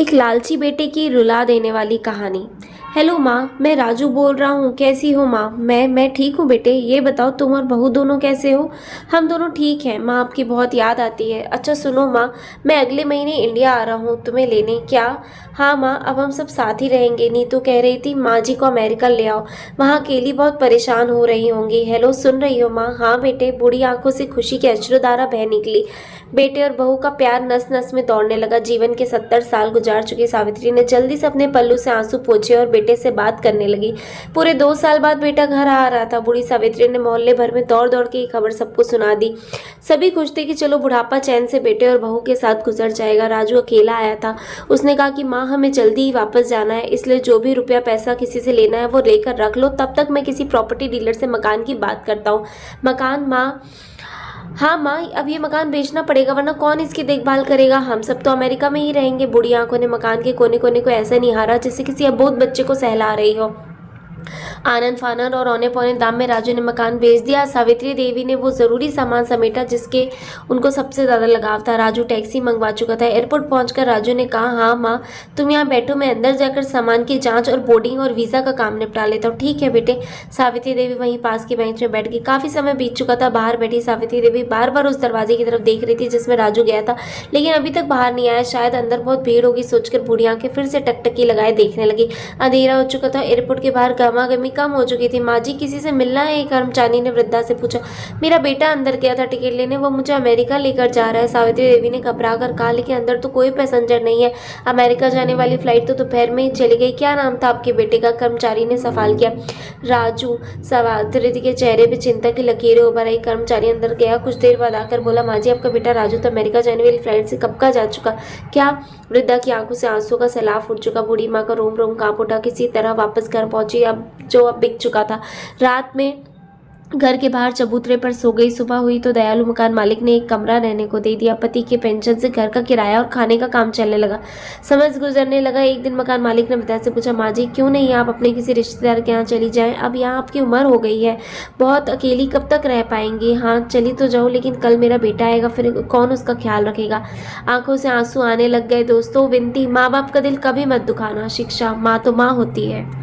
एक लालची बेटे की रुला देने वाली कहानी। हेलो माँ, मैं राजू बोल रहा हूँ। कैसी हो माँ? मैं ठीक हूँ बेटे। ये बताओ तुम और बहू दोनों कैसे हो? हम दोनों ठीक हैं माँ, आपकी बहुत याद आती है। अच्छा सुनो माँ, मैं अगले महीने इंडिया आ रहा हूँ तुम्हें लेने। क्या? हाँ माँ, अब हम सब साथ ही रहेंगे। नीतू कह रही थी माँ जी को अमेरिका ले आओ, वहाँ अकेली बहुत परेशान हो रही होंगी। हेलो, सुन रही हो माँ? हाँ बेटे। बूढ़ी आंखों से खुशी की अश्रुधारा बह निकली। बेटे और बहू का प्यार नस नस में दौड़ने लगा। जीवन के 70 साल गुजार चुकी सावित्री ने जल्दी से अपने पल्लू से आंसू पोंछे और बेटे से बात करने लगी। पूरे 2 साल बाद बेटा घर आ रहा था। बूढ़ी सावित्री ने मोहल्ले भर में दौड़ दौड़ के ये खबर सबको सुना दी। सभी खुश थे कि चलो बुढ़ापा चैन से बेटे और बहू के साथ गुजर जाएगा। राजू अकेला आया था। उसने कहा कि माँ, हमें जल्दी ही वापस जाना है, इसलिए जो भी रुपया पैसा किसी से लेना है वो लेकर रख लो। तब तक मैं किसी प्रॉपर्टी डीलर से मकान की बात करता हूँ। मकान माँ? हाँ माँ, अब ये मकान बेचना पड़ेगा, वरना कौन इसकी देखभाल करेगा? हम सब तो अमेरिका में ही रहेंगे। बूढ़ी आंखों ने मकान के कोने कोने को ऐसा निहारा जैसे किसी अबोध बच्चे को सहला रही हो। आनंद फानन और औने पौने दाम में राजू ने मकान बेच दिया। सावित्री देवी ने वो जरूरी सामान समेटा जिसके उनको सबसे ज्यादा लगाव था। राजू टैक्सी मंगवा चुका था। एयरपोर्ट पहुंचकर राजू ने कहा, हाँ माँ, तुम यहाँ बैठो, मैं अंदर जाकर सामान की जांच और बोर्डिंग और वीजा का काम निपटा लेता हूँ। ठीक है बेटे। सावित्री देवी वहीं पास की बेंच में बैठ गई। काफी समय बीत चुका था। बाहर बैठी सावित्री देवी बार बार उस दरवाजे की तरफ देख रही थी जिसमें राजू गया था, लेकिन अभी तक बाहर नहीं आया। शायद अंदर बहुत भीड़ होगी सोचकर बूढ़ी आंखें फिर से टकटकी लगाए देखने लगी। अंधेरा हो चुका था। एयरपोर्ट के बाहर गहमागहमी कम हो चुकी थी। माँ जी, किसी से मिलना है? एक कर्मचारी ने वृद्धा से पूछा। मेरा बेटा अंदर गया था टिकट लेने, वो मुझे अमेरिका लेकर जा रहा है, सावित्री देवी ने घबरा कर कहा। लेकिन अंदर तो कोई पैसेंजर नहीं है। अमेरिका जाने वाली फ्लाइट तो दोपहर में ही चली गई। क्या नाम था आपके बेटे का? कर्मचारी ने सवाल किया। राजू। सावित्री के चेहरे पर चिंता की लकीरें उभर आई। कर्मचारी अंदर गया। कुछ देर बाद आकर बोला, माँ जी, आपका बेटा राजू तो अमेरिका जाने वाली फ्लाइट से कब का जा चुका। क्या? वृद्धा की आंखों से आंसू का सैलाब फूट चुका। बूढ़ी माँ का रोम रोम कांप उठा। किसी तरह वापस घर पहुंची, अब बिक चुका था। रात में घर के बाहर चबूतरे पर सो गई। सुबह हुई तो दयालु मकान मालिक ने एक कमरा रहने को दे दिया। पति के पेंशन से घर का किराया और खाने का काम चलने लगा। समझ गुजरने लगा। एक दिन मकान मालिक ने पिता से पूछा, माँ जी, क्यों नहीं आप अपने किसी रिश्तेदार के यहाँ चली जाएं? अब यहाँ आपकी उम्र हो गई है, बहुत अकेली कब तक रह पाएंगी? हाँ चली तो जाऊँ, लेकिन कल मेरा बेटा आएगा, फिर कौन उसका ख्याल रखेगा? आंखों से आंसू आने लग गए। दोस्तों, विनती, माँ बाप का दिल कभी मत दुखाना। शिक्षा, माँ तो माँ होती है।